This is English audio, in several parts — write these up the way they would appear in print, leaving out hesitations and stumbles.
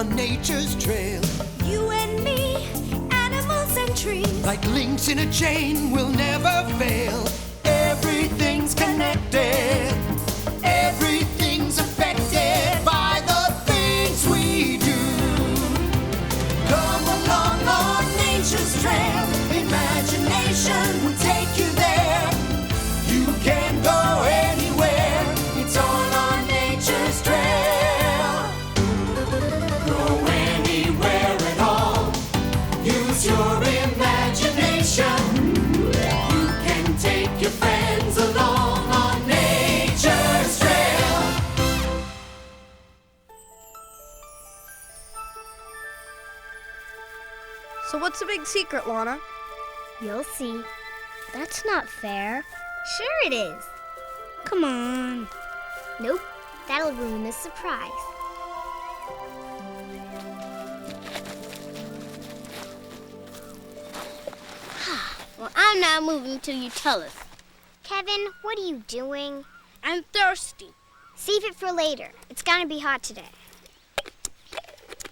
on nature's trail. You and me, animals and trees. Like links in a chain, we'll never fail. Everything's connected. Everything's affected by the things we do. Come along on nature's trail. Imagination will take you there. You can go anywhere. It's on nature's trail. Go anywhere at all. Use your imagination. You can take your friends along on nature's trail. So what's the big secret, Lana? You'll see. That's not fair. Sure it is. Come on. Nope, that'll ruin the surprise. Well, I'm not moving till you tell us. Kevin, what are you doing? I'm thirsty. Save it for later. It's gonna be hot today.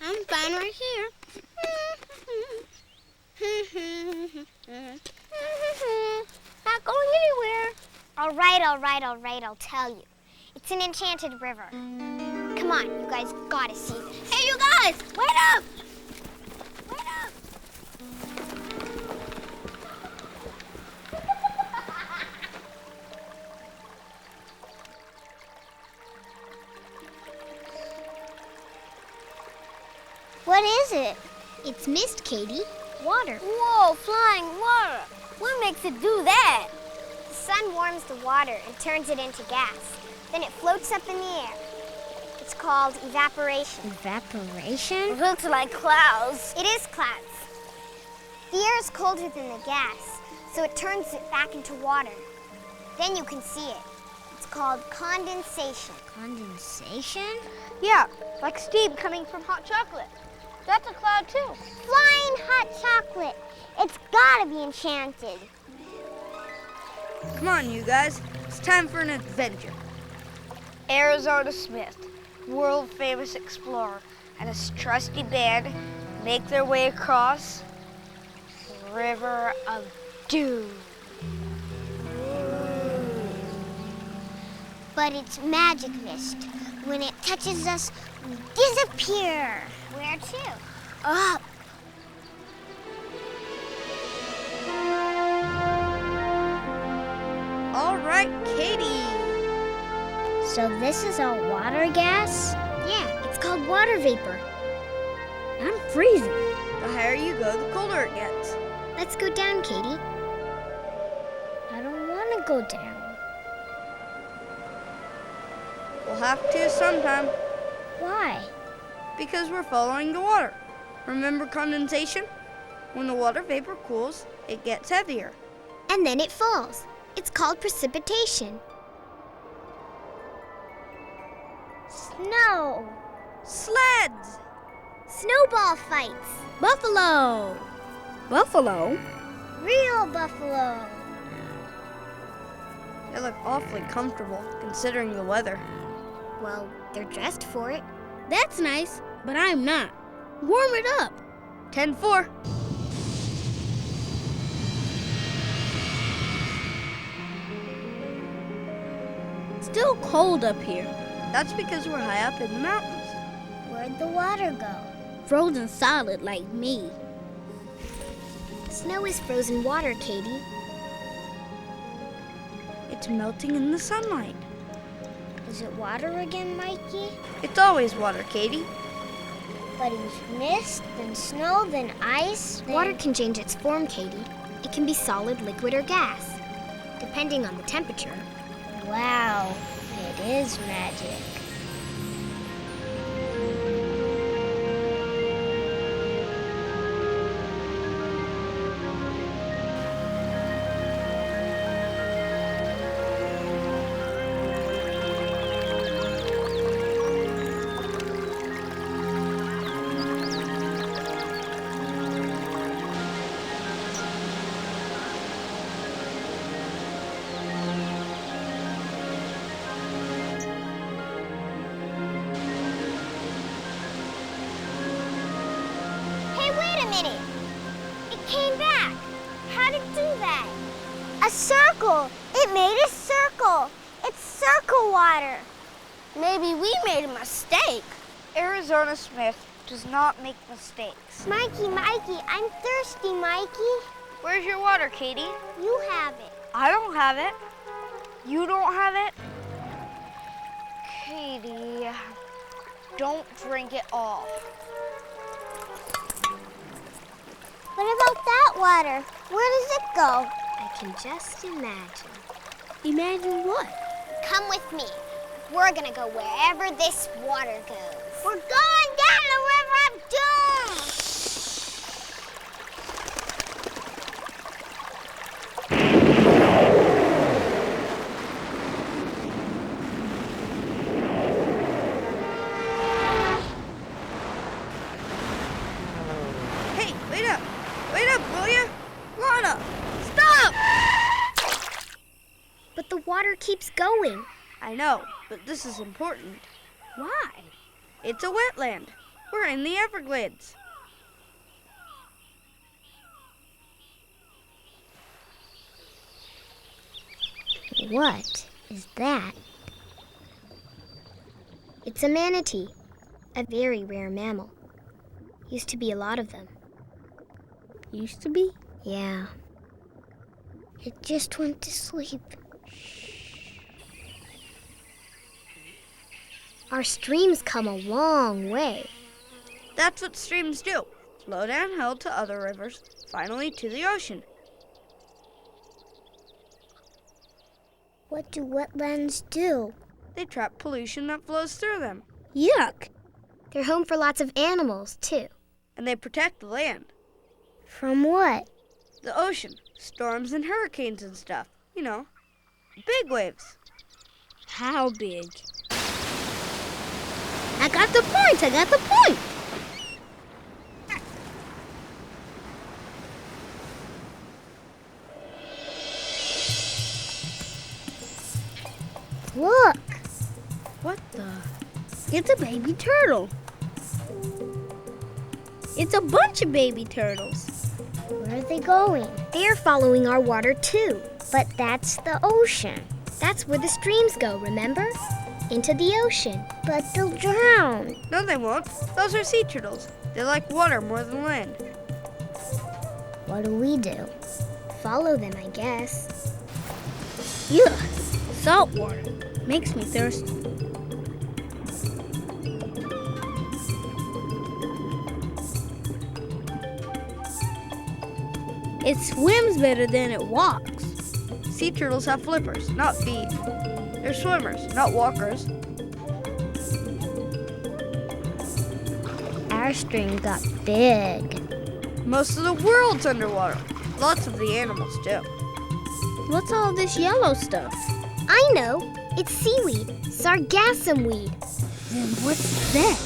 I'm fine right here. Not going anywhere. All right, I'll tell you. It's an enchanted river. Come on, you guys gotta see this. Hey, you guys, wait up! Wait up! What is it? It's mist, Katie. Water. Whoa, flying water. What makes it do that? The sun warms the water and turns it into gas. Then it floats up in the air. It's called evaporation. Evaporation? It looks like clouds. It is clouds. The air is colder than the gas, so it turns it back into water. Then you can see it. It's called condensation. Condensation? Yeah, like steam coming from hot chocolate. That's a cloud too. Flying hot chocolate. It's gotta be enchanted. Come on, you guys. It's time for an adventure. Arizona Smith, world-famous explorer, and his trusty band make their way across the River of Doom. But it's magic mist. When it touches us, we disappear. Where to? Up. All right, Katie. So this is all water gas? Yeah, it's called water vapor. I'm freezing. The higher you go, the colder it gets. Let's go down, Katie. I don't want to go down. We'll have to sometime, Why? because we're following the water. Remember condensation? When the water vapor cools, it gets heavier. And then it falls. It's called precipitation. Snow. Sleds! Snowball fights. Buffalo. Buffalo? Real buffalo. They look awfully comfortable, considering the weather. Well, they're dressed for it. That's nice, but I'm not. Warm it up. 10-4. Still cold up here. That's because we're high up in the mountains. Where'd the water go? Frozen solid like me. Snow is frozen water, Katie. It's melting in the sunlight. Is it water again, Mikey? It's always water, Katie. But it's mist, then snow, then ice. Water can change its form, Katie. It can be solid, liquid, or gas, depending on the temperature. Wow, it is magic. minute. It came back. How'd it do that? A circle. It made a circle. It's circle water. Maybe we made a mistake. Arizona Smith does not make mistakes. Mikey, I'm thirsty, Mikey. Where's your water, Katie? You have it. I don't have it. You don't have it? Katie, don't drink it all. What about that water? Where does it go? I can just imagine. Imagine what? Come with me. We're gonna go wherever this water goes. We're going down the River of Doom! Hey, wait up! Wait up, will ya? Lana, stop! But the water keeps going. I know, but this is important. Why? It's a wetland. We're in the Everglades. What is that? It's a manatee, a very rare mammal. Used to be a lot of them. Used to be? Yeah. It just went to sleep. Our streams come a long way. That's what streams do. Flow downhill to other rivers, finally to the ocean. What do wetlands do? They trap pollution that flows through them. Yuck! They're home for lots of animals, too. And they protect the land. From what? The ocean, storms and hurricanes and stuff. You know, big waves. How big? I got the point! Look! What the? It's a baby turtle. It's a bunch of baby turtles. Where are they going? They're following our water too. But that's the ocean. That's where the streams go, remember? Into the ocean. But they'll drown. No, they won't. Those are sea turtles. They like water more than land. What do? Follow them, I guess. Yuck! Salt water. Makes me thirsty. It swims better than it walks. Sea turtles have flippers, not feet. They're swimmers, not walkers. Our stream got big. Most of the world's underwater. Lots of the animals do. What's all this yellow stuff? I know. It's seaweed. Sargassum weed. Then what's that?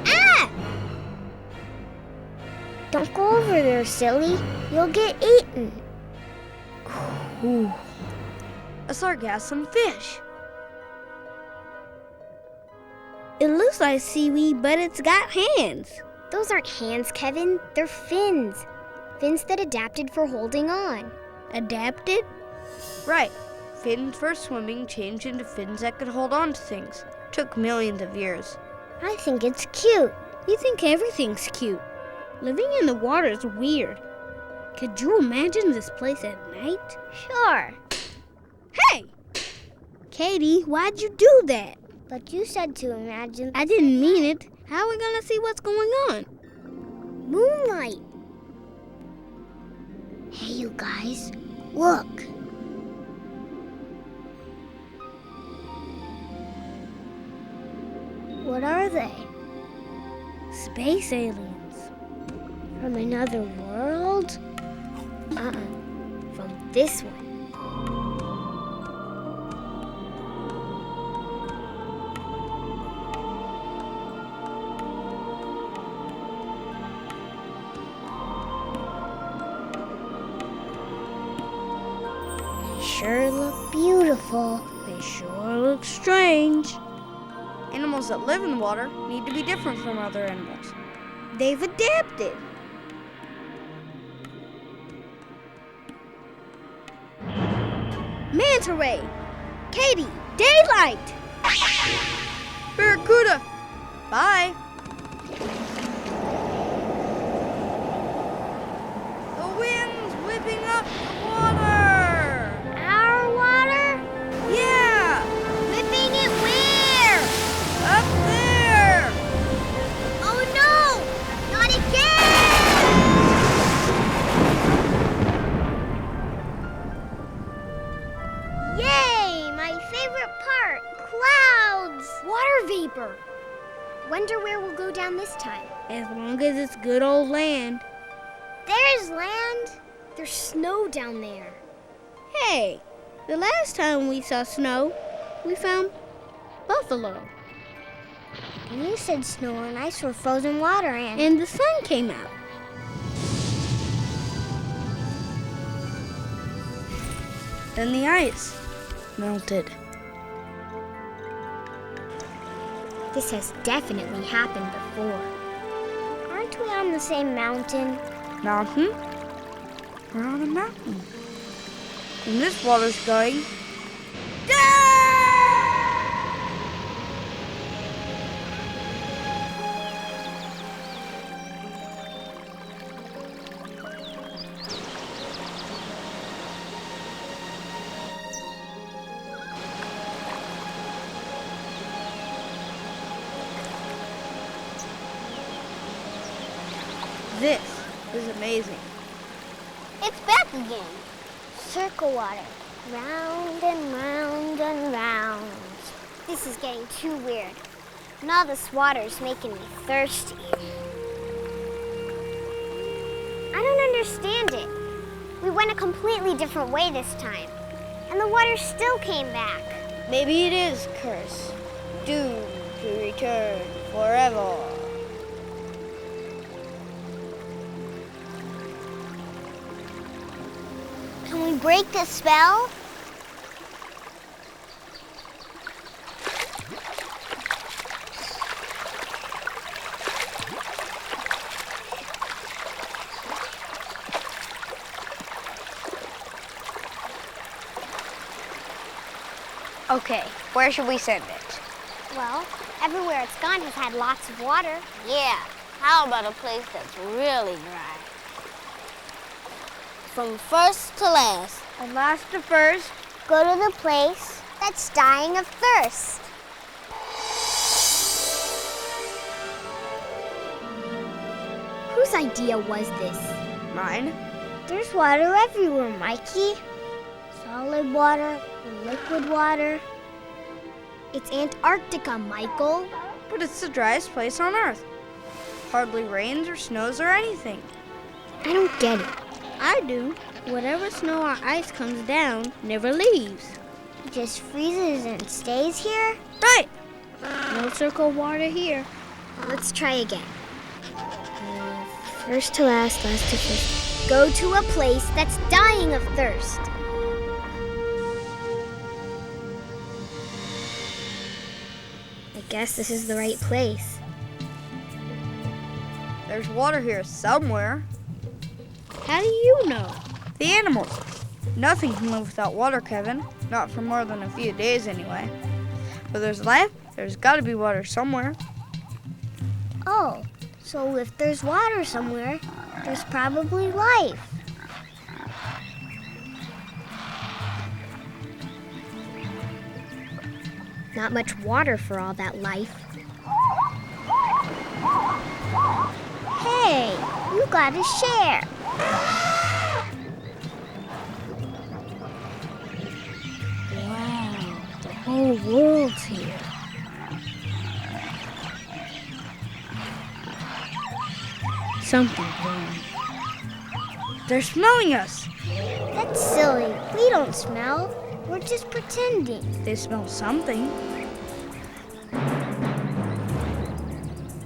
Ah! Don't go over there, silly. You'll get eaten. Cool. A sargassum fish. It looks like seaweed, but it's got hands. Those aren't hands, Kevin. They're fins. Fins that adapted for holding on. Adapted? Right. Fins for swimming changed into fins that could hold on to things. Took millions of years. I think it's cute. You think everything's cute. Living in the water is weird. Could you imagine this place at night? Sure. Hey! Katie, why'd you do that? But you said to imagine. I didn't mean it. How are we gonna see what's going on? Moonlight. Hey, you guys, look. What are they? Space aliens. From another world? From this one. They sure look beautiful. They sure look strange. Animals that live in the water need to be different from other animals. They've adapted. Manta ray. Katie, daylight. Barracuda! Bye! The wind's whipping up the water! Our water? Yeah! Whipping it where? Up there! Oh no! Not again! Yay! My favorite part! Clouds! Water vapor! Wonder where we'll go down this time. As long as it's good old land. There's land. There's snow down there. Hey, the last time we saw snow, we found buffalo. And you said snow and ice were frozen water And the sun came out. Then the ice melted. This has definitely happened before. Aren't we on the same mountain? Mountain? We're on a mountain. And this water's going down! This is amazing. It's back again. Circle water. Round and round and round. This is getting too weird. And all this water's making me thirsty. I don't understand it. We went a completely different way this time. And the water still came back. Maybe it is cursed, doomed to return forever. Can we break the spell? Okay, where should we send it? Well, everywhere it's gone has had lots of water. Yeah, how about a place that's really dry? From first to last. And last to first. Go to the place that's dying of thirst. Whose idea was this? Mine. There's water everywhere, Mikey. Solid water and liquid water. It's Antarctica, Michael. But it's the driest place on Earth. Hardly rains or snows or anything. I don't get it. I do. Whatever snow or ice comes down never leaves. It just freezes and stays here? Right. No circle water here. Let's try again. First to last, last to first. Go to a place that's dying of thirst. I guess this is the right place. There's water here somewhere. How do you know? The animals. Nothing can live without water, Kevin. Not for more than a few days, anyway. But there's life. There's got to be water somewhere. Oh, so if there's water somewhere, there's probably life. Not much water for all that life. Hey, you gotta share. Wow, the whole world's here. Something's wrong. They're smelling us. That's silly. We don't smell. We're just pretending. They smell something.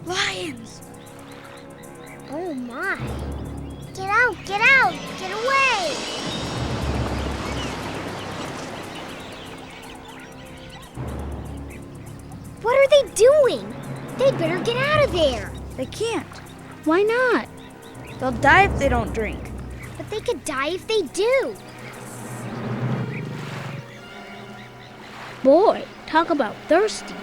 Lions. Oh my. Get out, get out, get away. What are they doing? They'd better get out of there. They can't. Why not? They'll die if they don't drink. But they could die if they do. Boy, talk about thirsty.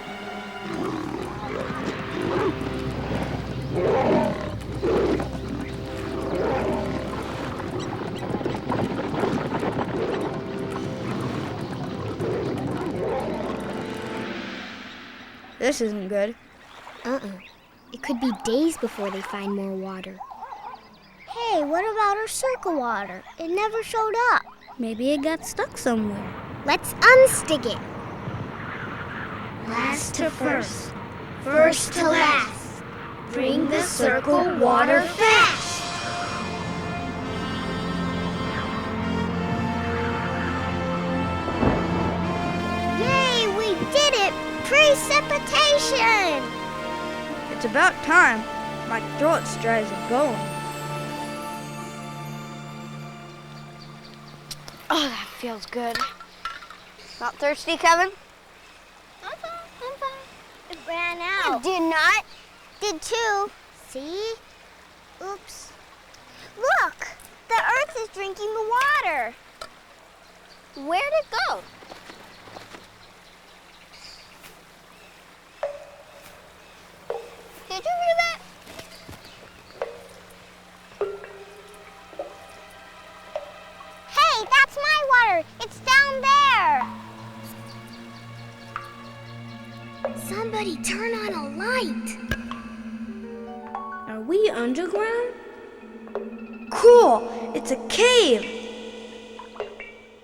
This isn't good. It could be days before they find more water. Hey, what about our circle water? It never showed up. Maybe it got stuck somewhere. Let's unstick it. Last to first, first to last. Bring the circle water fast. Yay, we did it! Precipitation! It's about time. My throat's dry as a bone. Oh, that feels good. Not thirsty, Kevin? I'm fine. It ran out. It did not. Did too. See? Oops. Look! The earth is drinking the water. Where'd it go? Did you hear that? Hey, that's my water. It's down there. Somebody turn on a light. Are we underground? Cool! It's a cave!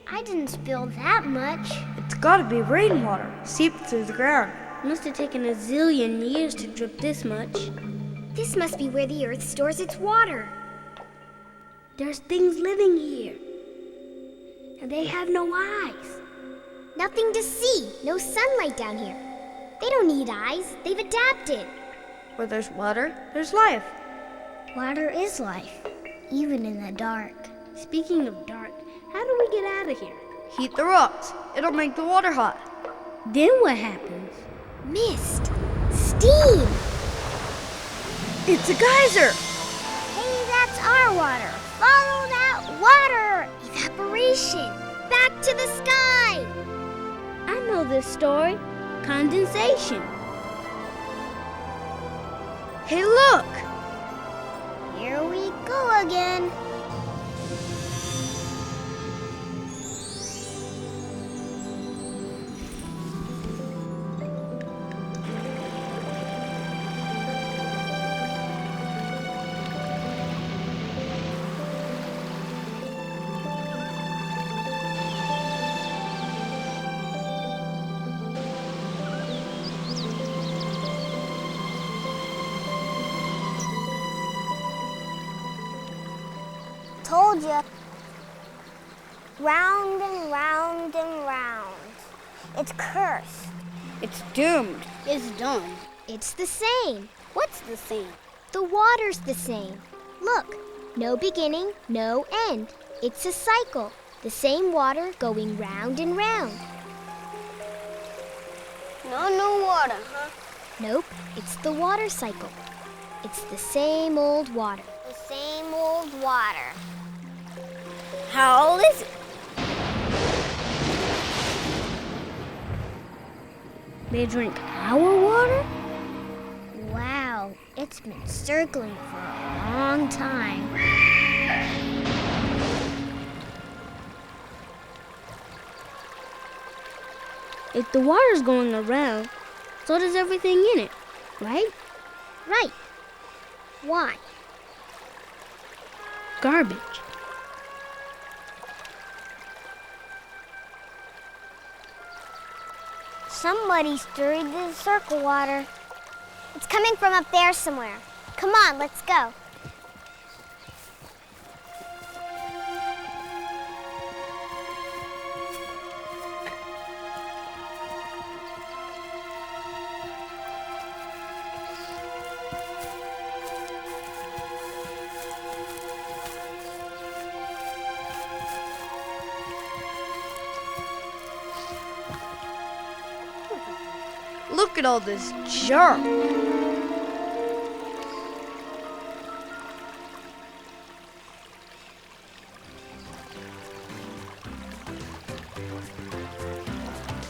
I didn't spill that much. It's gotta be rainwater, seeped through the ground. Must have taken a zillion years to drip this much. This must be where the earth stores its water. There's things living here. And they have no eyes. Nothing to see. No sunlight down here. They don't need eyes. They've adapted. Where there's water, there's life. Water is life, even in the dark. Speaking of dark, how do we get out of here? Heat the rocks. It'll make the water hot. Then what happens? Mist. Steam. It's a geyser! Hey, that's our water. Follow that water. Evaporation. Back to the sky. I know this story. Condensation. Hey, look! Here we go again. Told you. Round and round and round. It's cursed. It's doomed. It's done. It's the same. What's the same? The water's the same. Look, no beginning, no end. It's a cycle. The same water going round and round. No new water, huh? Nope, it's the water cycle. It's the same old water. The same old water. How old is it? They drink our water? Wow, it's been circling for a long time. If the water's going around, so does everything in it, right? Right. Why? Garbage. Somebody stirred the circle water. It's coming from up there somewhere. Come on, let's go. Look Look at all this junk.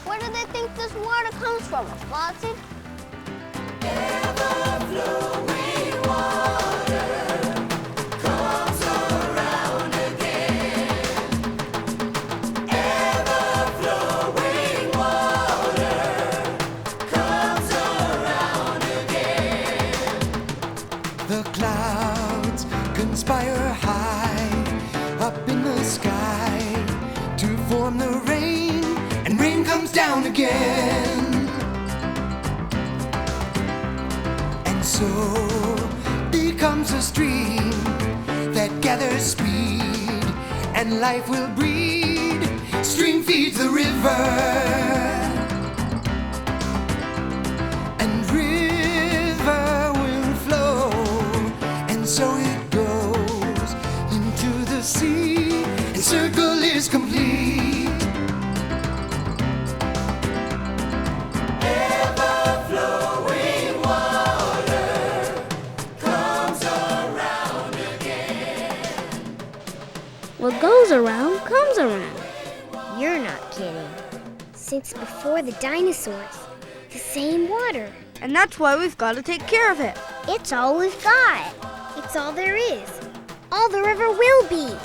Where do they think this water comes from? A faucet? The clouds conspire high up in the sky to form the rain, and rain comes down again. And so becomes a stream that gathers speed, and life will breed. Stream feeds the river, and river will flow, and so it goes into the sea, and circle is complete. Ever-flowing water comes around again. What goes around comes around. You're not kidding. Since before the dinosaurs, the same water. And that's why we've got to take care of it. It's all we've got. It's all there is. All the river will be.